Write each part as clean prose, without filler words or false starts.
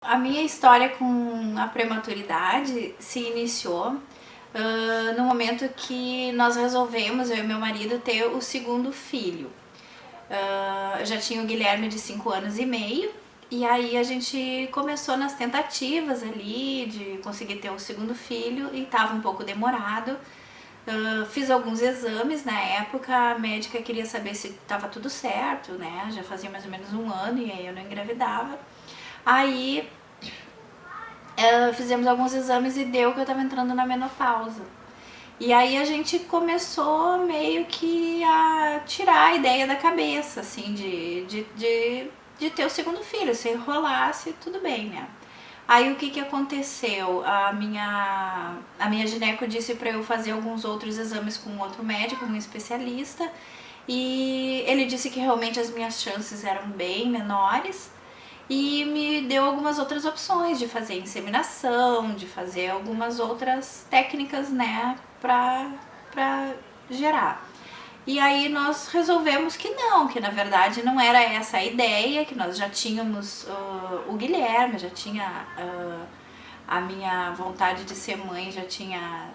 A minha história com a prematuridade se iniciou no momento que nós resolvemos, eu e meu marido, ter o segundo filho. Eu já tinha o Guilherme de 5 anos e meio, e aí a gente começou nas tentativas ali de conseguir ter o segundo filho e estava um pouco demorado. Fiz alguns exames na época, a médica queria saber se estava tudo certo, né? Já fazia mais ou menos um ano e aí eu não engravidava. Aí fizemos alguns exames e deu que eu estava entrando na menopausa. E aí a gente começou meio que a tirar a ideia da cabeça, assim, de ter o segundo filho. Se rolasse, tudo bem, né? Aí o que que aconteceu? A minha gineco disse para eu fazer alguns outros exames com outro médico, um especialista, e ele disse que realmente as minhas chances eram bem menores e me deu algumas outras opções de fazer inseminação, de fazer algumas outras técnicas, né, pra gerar. E aí nós resolvemos que não, que na verdade não era essa a ideia, que nós já tínhamos o Guilherme, já tinha a minha vontade de ser mãe, já tinha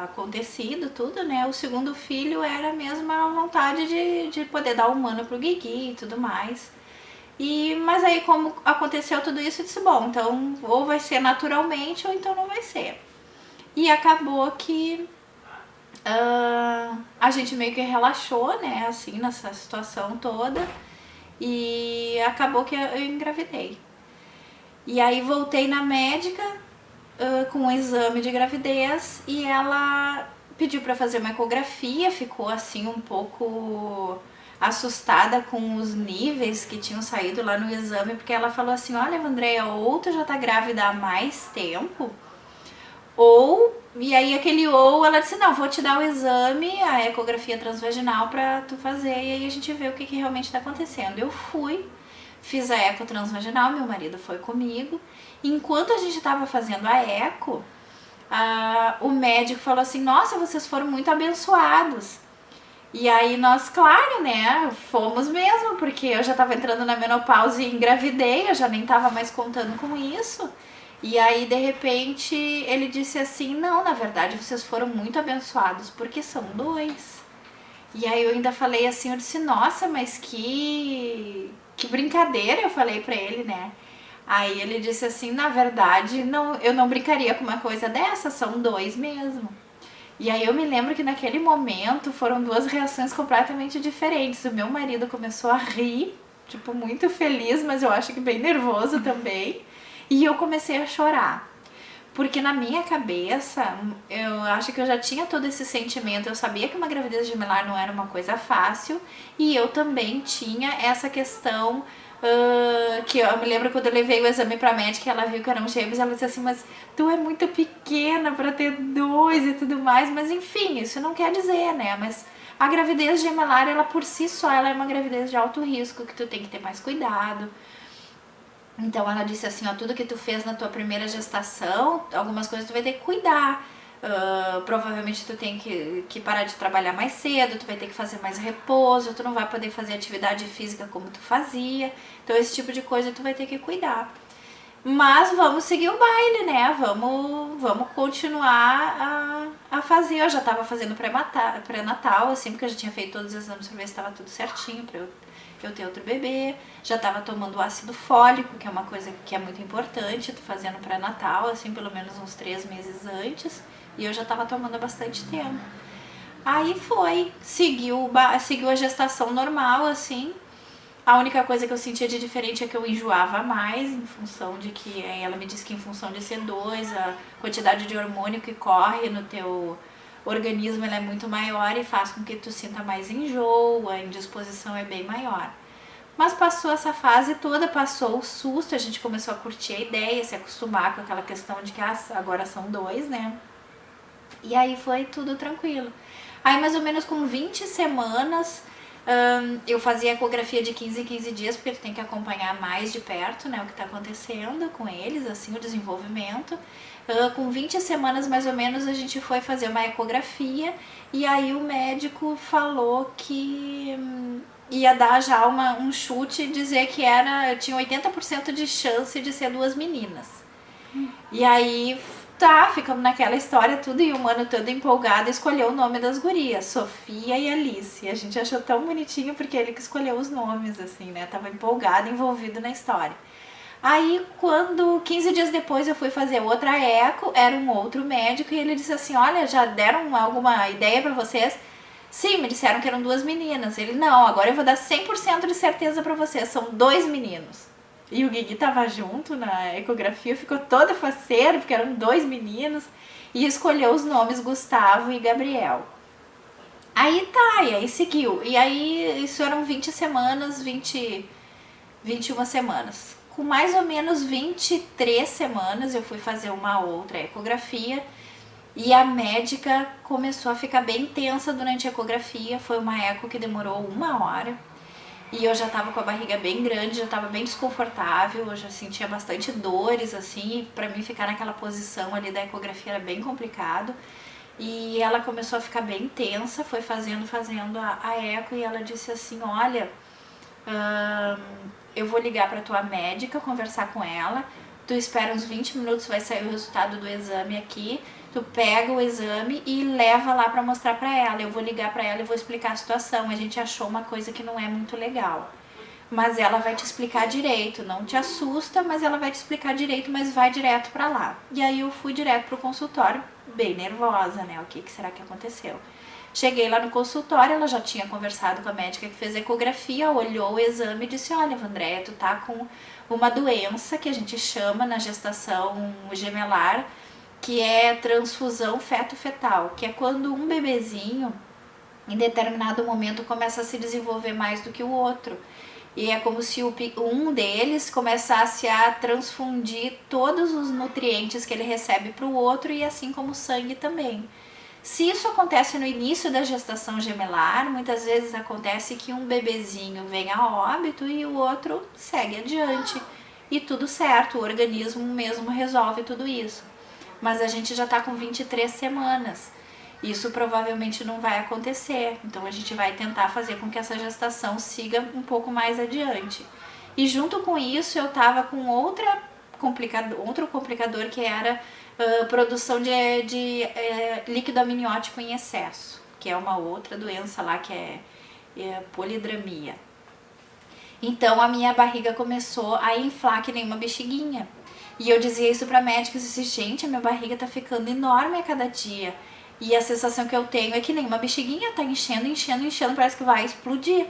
acontecido tudo, né? O segundo filho era mesmo a vontade de poder dar humano pro Guigui e tudo mais. Mas aí como aconteceu tudo isso, eu disse, bom, então ou vai ser naturalmente ou então não vai ser. E acabou que a gente meio que relaxou, né, assim, nessa situação toda. E acabou que eu engravidei. E aí voltei na médica com um exame de gravidez e ela pediu para fazer uma ecografia, ficou assim um pouco assustada com os níveis que tinham saído lá no exame, porque ela falou assim, olha, Andréia, ou tu já tá grávida há mais tempo, e aí ela disse, não, vou te dar o exame, a ecografia transvaginal pra tu fazer, e aí a gente vê o que realmente tá acontecendo. Eu fui, fiz a eco transvaginal, meu marido foi comigo, e enquanto a gente tava fazendo a eco, o médico falou assim, nossa, vocês foram muito abençoados. E aí nós, claro, né, fomos mesmo, porque eu já tava entrando na menopausa e engravidei, eu já nem tava mais contando com isso. E aí, de repente, ele disse assim, não, na verdade, vocês foram muito abençoados, porque são dois. E aí eu ainda falei assim, eu disse, nossa, mas que brincadeira, eu falei pra ele, né? Aí ele disse assim, na verdade, não, eu não brincaria com uma coisa dessa, são dois mesmo. E aí eu me lembro que naquele momento foram duas reações completamente diferentes. O meu marido começou a rir, tipo, muito feliz, mas eu acho que bem nervoso também. E eu comecei a chorar. Porque na minha cabeça, eu acho que eu já tinha todo esse sentimento. Eu sabia que uma gravidez gemelar não era uma coisa fácil. E eu também tinha essa questão que eu me lembro quando eu levei o exame pra médica, ela viu que eram gêmeos, ela disse assim, mas tu é muito pequena pra ter dois e tudo mais, mas enfim, isso não quer dizer, né, mas a gravidez gemelar, ela por si só, ela é uma gravidez de alto risco, que tu tem que ter mais cuidado. Então ela disse assim, ó, tudo que tu fez na tua primeira gestação, algumas coisas tu vai ter que cuidar. Provavelmente tu tem que parar de trabalhar mais cedo, tu vai ter que fazer mais repouso, tu não vai poder fazer atividade física como tu fazia. Então esse tipo de coisa tu vai ter que cuidar. Mas vamos seguir o baile, né? Vamos continuar a fazer. Eu já tava fazendo pré-natal, assim, porque eu já tinha feito todos os exames pra ver se tava tudo certinho pra eu ter outro bebê. Já tava tomando ácido fólico, que é uma coisa que é muito importante, tu fazendo pré-natal, assim, pelo menos uns 3 meses antes. E eu já tava tomando há bastante tempo. Aí seguiu a gestação normal, assim. A única coisa que eu sentia de diferente é que eu enjoava mais, em função de que ela me disse que em função de ser dois, a quantidade de hormônio que corre no teu organismo ela é muito maior e faz com que tu sinta mais enjoo, a indisposição é bem maior. Mas passou essa fase toda, passou o susto, a gente começou a curtir a ideia, se acostumar com aquela questão de que agora são dois, né? E aí foi tudo tranquilo. Aí mais ou menos com 20 semanas eu fazia ecografia de 15 em 15 dias, porque tu tem que acompanhar mais de perto, né, o que está acontecendo com eles, assim, o desenvolvimento. Com 20 semanas mais ou menos a gente foi fazer uma ecografia e aí o médico falou que ia dar já um chute e dizer que tinha 80% de chance de ser 2 meninas. E aí, tá, ficamos naquela história tudo e o mano todo empolgado escolheu o nome das gurias, Sofia e Alice. E a gente achou tão bonitinho porque ele que escolheu os nomes, assim, né? Tava empolgado, envolvido na história. Aí, 15 dias depois eu fui fazer outra eco, era um outro médico e ele disse assim, olha, já deram alguma ideia pra vocês? Sim, me disseram que eram 2 meninas. Ele, não, agora eu vou dar 100% de certeza pra vocês, são 2 meninos. E o Guigui tava junto na ecografia, ficou toda faceira, porque eram 2 meninos, e escolheu os nomes Gustavo e Gabriel. Aí tá, e aí seguiu. E aí, isso eram 20 semanas, 21 semanas. Com mais ou menos 23 semanas, eu fui fazer uma outra ecografia, e a médica começou a ficar bem tensa durante a ecografia. Foi uma eco que demorou 1 hora. E eu já tava com a barriga bem grande, já tava bem desconfortável, eu já sentia bastante dores, assim, e pra mim ficar naquela posição ali da ecografia era bem complicado. E ela começou a ficar bem tensa, foi fazendo a eco, e ela disse assim, olha, eu vou ligar pra tua médica, conversar com ela, tu espera uns 20 minutos, vai sair o resultado do exame aqui, tu pega o exame e leva lá pra mostrar pra ela. Eu vou ligar pra ela e vou explicar a situação. A gente achou uma coisa que não é muito legal. Mas ela vai te explicar direito. Não te assusta, mas ela vai te explicar direito, mas vai direto pra lá. E aí eu fui direto pro consultório, bem nervosa, né? O que será que aconteceu? Cheguei lá no consultório, ela já tinha conversado com a médica que fez a ecografia, olhou o exame e disse, olha, Andréia, tu tá com uma doença que a gente chama na gestação gemelar, que é transfusão feto-fetal, que é quando um bebezinho, em determinado momento, começa a se desenvolver mais do que o outro. E é como se um deles começasse a transfundir todos os nutrientes que ele recebe para o outro, e assim como o sangue também. Se isso acontece no início da gestação gemelar, muitas vezes acontece que um bebezinho vem a óbito e o outro segue adiante. E tudo certo, o organismo mesmo resolve tudo isso. Mas a gente já está com 23 semanas. Isso provavelmente não vai acontecer. Então a gente vai tentar fazer com que essa gestação siga um pouco mais adiante. E junto com isso eu estava com outro complicador que era produção de líquido amniótico em excesso, que é uma outra doença lá que é polidramia. Então a minha barriga começou a inflar que nem uma bexiguinha. E eu dizia isso pra médica, eu disse, gente, a minha barriga tá ficando enorme a cada dia. E a sensação que eu tenho é que nem uma bexiguinha, tá enchendo, enchendo, enchendo, parece que vai explodir.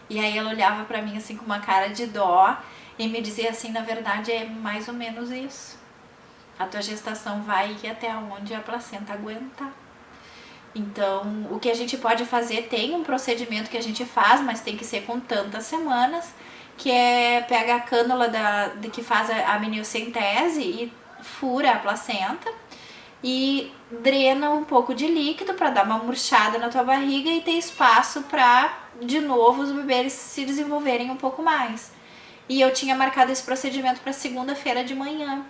E aí ela olhava pra mim assim com uma cara de dó e me dizia assim, na verdade é mais ou menos isso. A tua gestação vai ir até onde a placenta aguentar. Então, o que a gente pode fazer, tem um procedimento que a gente faz, mas tem que ser com tantas semanas, que é pega a cânula que faz a amniocentese e fura a placenta e drena um pouco de líquido para dar uma murchada na tua barriga e ter espaço para, de novo, os bebês se desenvolverem um pouco mais. E eu tinha marcado esse procedimento para segunda-feira de manhã.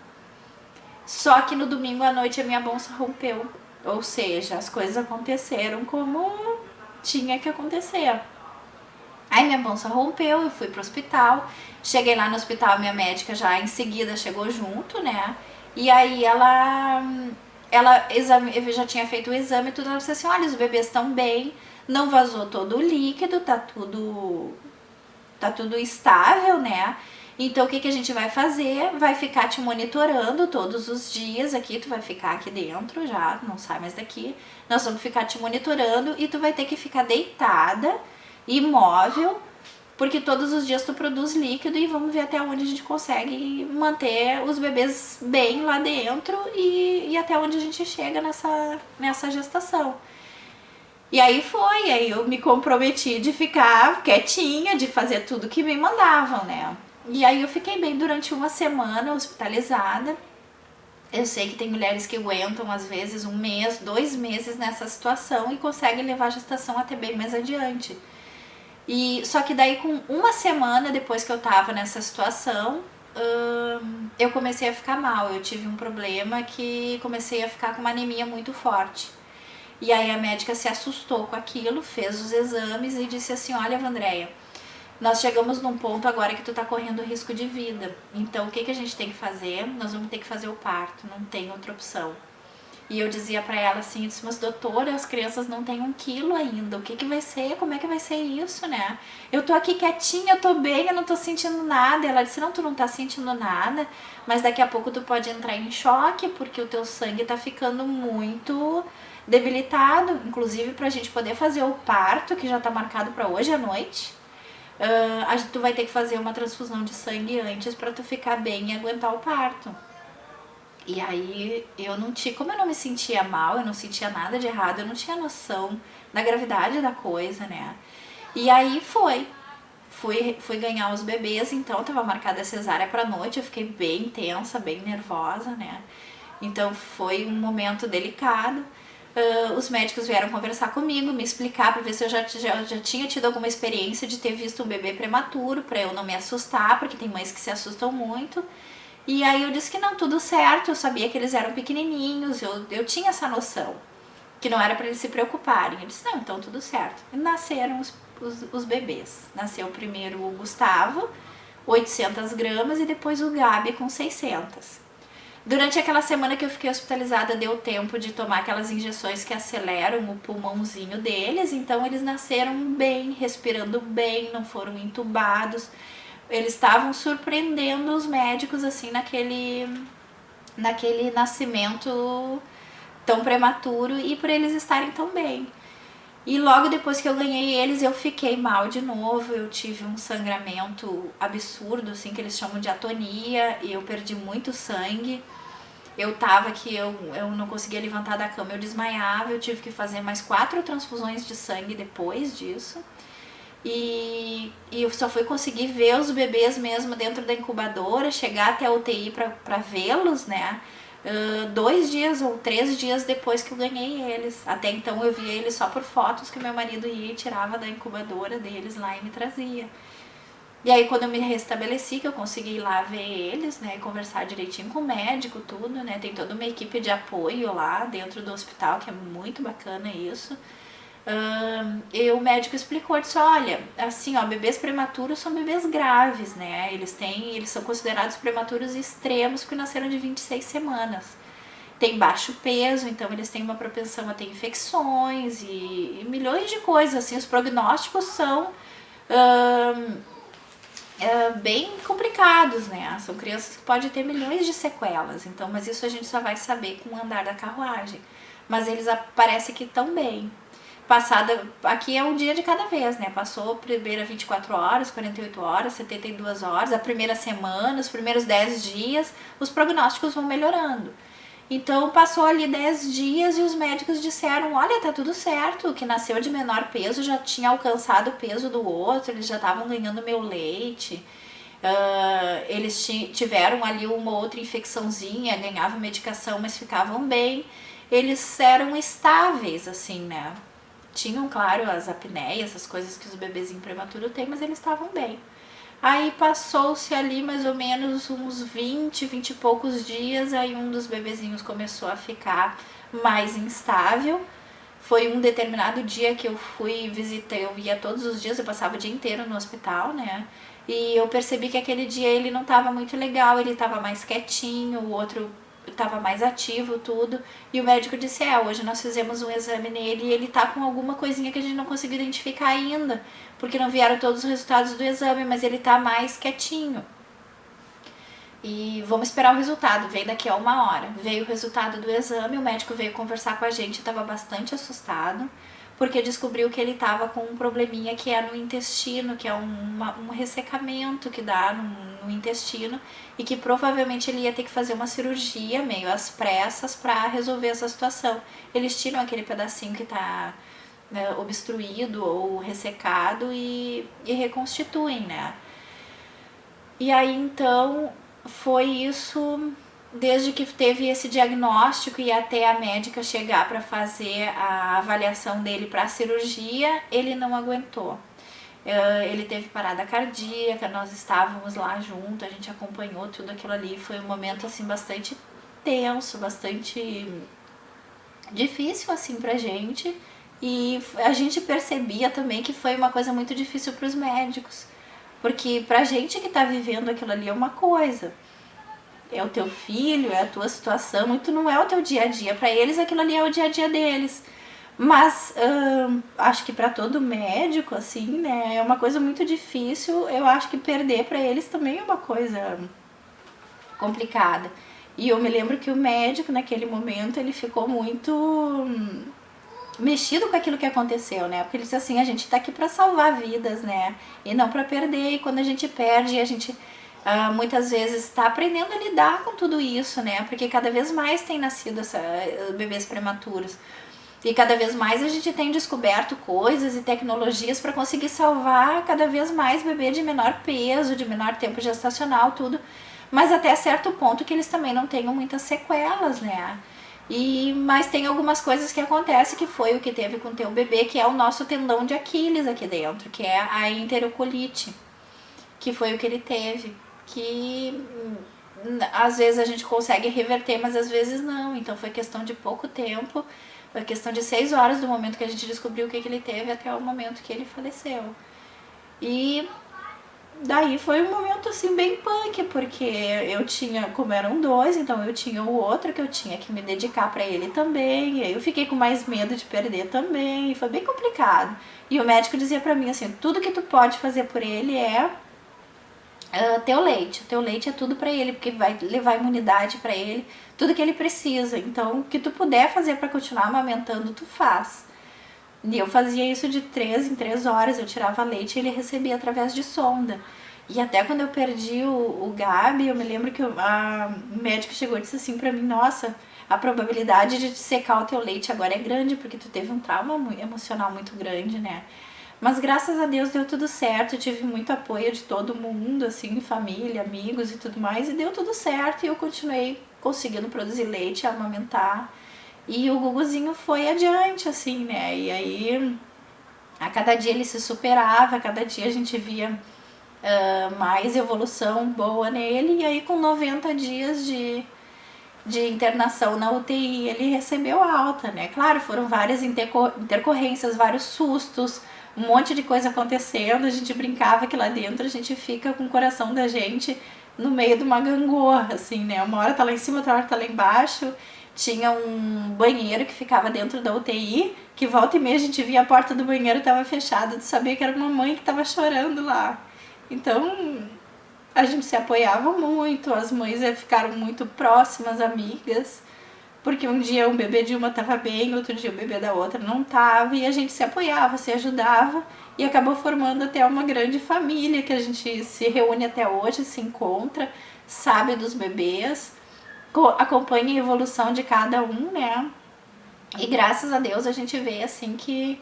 Só que no domingo à noite a minha bolsa rompeu. Ou seja, as coisas aconteceram como tinha que acontecer. Aí minha bolsa rompeu, eu fui pro hospital. Cheguei lá no hospital, minha médica já em seguida chegou junto, né? E aí ela eu já tinha feito o exame e tudo. Ela disse assim, olha, os bebês estão bem, não vazou todo o líquido, tá tudo estável, né? Então o que a gente vai fazer? Vai ficar te monitorando todos os dias aqui, tu vai ficar aqui dentro já, não sai mais daqui. Nós vamos ficar te monitorando e tu vai ter que ficar deitada, imóvel, porque todos os dias tu produz líquido e vamos ver até onde a gente consegue manter os bebês bem lá dentro e até onde a gente chega nessa gestação. E aí eu me comprometi de ficar quietinha, de fazer tudo que me mandavam, né? E aí eu fiquei bem durante 1 semana hospitalizada. Eu sei que tem mulheres que aguentam às vezes 1 mês, 2 meses nessa situação e conseguem levar a gestação até bem mais adiante. Só que daí com 1 semana depois que eu tava nessa situação, eu comecei a ficar mal. Eu tive um problema que comecei a ficar com uma anemia muito forte. E aí a médica se assustou com aquilo, fez os exames e disse assim, olha, Andréia, nós chegamos num ponto agora que tu tá correndo risco de vida. Então o que a gente tem que fazer? Nós vamos ter que fazer o parto, não tem outra opção. E eu dizia pra ela assim, eu disse, mas doutora, as crianças não têm 1 quilo ainda, o que vai ser? Como é que vai ser isso, né? Eu tô aqui quietinha, eu tô bem, eu não tô sentindo nada. Ela disse, não, tu não tá sentindo nada, mas daqui a pouco tu pode entrar em choque, porque o teu sangue tá ficando muito debilitado. Inclusive pra gente poder fazer o parto, que já tá marcado pra hoje à noite, tu vai ter que fazer uma transfusão de sangue antes pra tu ficar bem e aguentar o parto. E aí eu não tinha, como eu não me sentia mal, eu não sentia nada de errado, eu não tinha noção da gravidade da coisa, né? E aí fui ganhar os bebês, então tava marcada a cesárea pra noite, eu fiquei bem tensa, bem nervosa, né? Então foi um momento delicado. Os médicos vieram conversar comigo, me explicar para ver se eu já tinha tido alguma experiência de ter visto um bebê prematuro, para eu não me assustar, porque tem mães que se assustam muito. E aí eu disse que não, tudo certo, eu sabia que eles eram pequenininhos, eu tinha essa noção, que não era para eles se preocuparem. Eu disse, não, então tudo certo. E nasceram os bebês. Nasceu primeiro o Gustavo, 800 gramas, e depois o Gabi com 600. Durante aquela semana que eu fiquei hospitalizada, deu tempo de tomar aquelas injeções que aceleram o pulmãozinho deles, então eles nasceram bem, respirando bem, não foram entubados. Eles estavam surpreendendo os médicos assim naquele nascimento tão prematuro e por eles estarem tão bem. E logo depois que eu ganhei eles, eu fiquei mal de novo, eu tive um sangramento absurdo, assim, que eles chamam de atonia, e eu perdi muito sangue. Eu tava que eu não conseguia levantar da cama, eu desmaiava, eu tive que fazer mais 4 transfusões de sangue depois disso. E eu só fui conseguir ver os bebês mesmo dentro da incubadora, chegar até a UTI pra vê-los, né? 2 dias ou 3 dias depois que eu ganhei eles. Até então eu via eles só por fotos que meu marido ia e tirava da incubadora deles lá e me trazia. E aí quando eu me restabeleci, que eu consegui ir lá ver eles, né, e conversar direitinho com o médico, tudo, né, tem toda uma equipe de apoio lá dentro do hospital, que é muito bacana isso. E o médico explicou, disse, olha, assim, ó, bebês prematuros são bebês graves, né, eles são considerados prematuros extremos porque nasceram de 26 semanas. Tem baixo peso, então eles têm uma propensão a ter infecções e milhões de coisas, assim, os prognósticos são bem complicados, né? São crianças que podem ter milhões de sequelas, então, mas isso a gente só vai saber com o andar da carruagem. Mas eles parece que estão bem. Aqui é um dia de cada vez, né? Passou a primeira 24 horas, 48 horas, 72 horas, a primeira semana, os primeiros 10 dias, os prognósticos vão melhorando. Então passou ali 10 dias e os médicos disseram, olha, tá tudo certo, o que nasceu de menor peso já tinha alcançado o peso do outro, eles já estavam ganhando meu leite, eles tiveram ali uma outra infecçãozinha, ganhavam medicação, mas ficavam bem, eles eram estáveis, assim, né? Tinham, claro, as apneias, as coisas que os bebezinhos prematuros têm, mas eles estavam bem. Aí passou-se ali mais ou menos uns 20 e poucos dias, aí um dos bebezinhos começou a ficar mais instável. Foi um determinado dia que eu fui visitar, eu ia todos os dias, eu passava o dia inteiro no hospital, né? E eu percebi que aquele dia ele não estava muito legal, ele estava mais quietinho, o outro estava mais ativo, tudo. E o médico disse, hoje nós fizemos um exame nele e ele tá com alguma coisinha que a gente não conseguiu identificar ainda, porque não vieram todos os resultados do exame, mas ele tá mais quietinho. E vamos esperar o resultado, veio daqui a 1 hora. Veio o resultado do exame, o médico veio conversar com a gente, estava bastante assustado, porque descobriu que ele estava com um probleminha que é no intestino, que é um ressecamento que dá no intestino, e que provavelmente ele ia ter que fazer uma cirurgia meio às pressas para resolver essa situação. Eles tiram aquele pedacinho que está obstruído ou ressecado e reconstituem, né? E aí então foi isso, desde que teve esse diagnóstico e até a médica chegar para fazer a avaliação dele para a cirurgia, ele não aguentou. Ele teve parada cardíaca, nós estávamos lá junto, a gente acompanhou tudo aquilo ali, foi um momento assim bastante tenso, bastante difícil assim pra gente, e a gente percebia também que foi uma coisa muito difícil para os médicos, Porque pra gente que tá vivendo aquilo ali é uma coisa, é o teu filho, é a tua situação, e tu não é o teu dia a dia. Pra eles aquilo ali é o dia a dia deles. Mas acho que pra todo médico, assim, né, é uma coisa muito difícil. Eu acho que perder pra eles também é uma coisa complicada. E eu me lembro que o médico, naquele momento, ele ficou muito mexido com aquilo que aconteceu, né? Porque ele disse assim, a gente tá aqui pra salvar vidas, né? E não pra perder. E quando a gente perde, a gente muitas vezes tá aprendendo a lidar com tudo isso, né? Porque cada vez mais tem nascido bebês prematuros. E cada vez mais a gente tem descoberto coisas e tecnologias para conseguir salvar cada vez mais bebê de menor peso, de menor tempo gestacional, tudo. Mas até certo ponto que eles também não tenham muitas sequelas, né? Mas tem algumas coisas que acontecem, que foi o que teve com o teu bebê, que é o nosso tendão de Aquiles aqui dentro, que é a enterocolite, que foi o que ele teve. Que às vezes a gente consegue reverter, mas às vezes não. Então foi questão de pouco tempo. Foi questão de 6 horas do momento que a gente descobriu o que ele teve até o momento que ele faleceu. E daí foi um momento assim bem punk, porque eu tinha, como eram 2, então eu tinha o outro que eu tinha que me dedicar pra ele também. E aí eu fiquei com mais medo de perder também. E foi bem complicado. E o médico dizia pra mim assim, tudo que tu pode fazer por ele é teu leite. O teu leite é tudo pra ele, porque vai levar imunidade pra ele, tudo que ele precisa. Então, o que tu puder fazer pra continuar amamentando, tu faz. E eu fazia isso de 3 em 3 horas, eu tirava leite e ele recebia através de sonda. E até quando eu perdi o Gabi, eu me lembro que a médica chegou e disse assim pra mim, nossa, a probabilidade de secar o teu leite agora é grande, porque tu teve um trauma emocional muito grande, né? Mas graças a Deus deu tudo certo, eu tive muito apoio de todo mundo, assim, família, amigos e tudo mais, e deu tudo certo e eu continuei conseguindo produzir leite, amamentar. E o Guguzinho foi adiante, assim, né? E aí, a cada dia ele se superava, a cada dia a gente via mais evolução boa nele, e aí com 90 dias de internação na UTI, ele recebeu alta, né? Claro, foram várias intercorrências, vários sustos, um monte de coisa acontecendo, a gente brincava que lá dentro a gente fica com o coração da gente no meio de uma gangorra, assim, né? Uma hora tá lá em cima, outra hora tá lá embaixo. Tinha um banheiro que ficava dentro da UTI, que volta e meia a gente via a porta do banheiro estava fechada, de saber que era uma mãe que estava chorando lá. Então, a gente se apoiava muito, as mães ficaram muito próximas, amigas, porque um dia o bebê de uma estava bem, outro dia o bebê da outra não estava, e a gente se apoiava, se ajudava, e acabou formando até uma grande família, que a gente se reúne até hoje, se encontra, sabe dos bebês, acompanha a evolução de cada um, né? E graças a Deus a gente vê assim que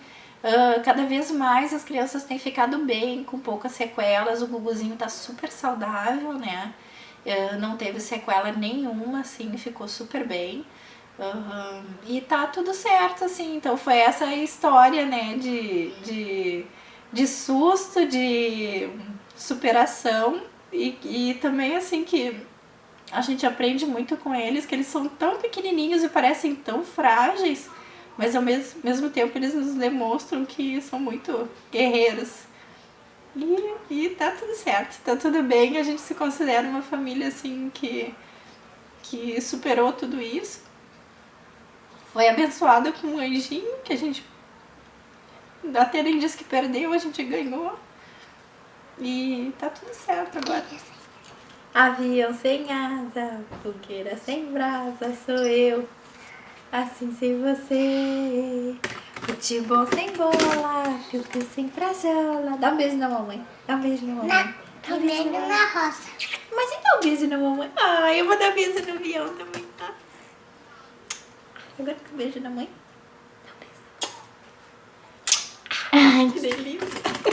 cada vez mais as crianças têm ficado bem, com poucas sequelas. O Guguzinho tá super saudável, né? Não teve sequela nenhuma, assim, ficou super bem. E tá tudo certo, assim. Então foi essa história, né, de susto, de superação e também, assim, que a gente aprende muito com eles, que eles são tão pequenininhos e parecem tão frágeis, mas ao mesmo tempo eles nos demonstram que são muito guerreiros. E tá tudo certo, tá tudo bem, a gente se considera uma família assim que superou tudo isso. Foi abençoada com um anjinho, que a gente até nem disse que perdeu, a gente ganhou. E tá tudo certo agora. Avião sem asa, fogueira sem brasa, sou eu, assim sem você. Futebol sem bola, chute sem frajola. Dá um beijo na mamãe, dá um beijo na mamãe. Dá um beijo na roça. Mas então, um beijo na mamãe. Ah, eu vou dar beijo no avião também, tá? Agora que um beijo na mãe. Dá um beijo. Ai, que delícia.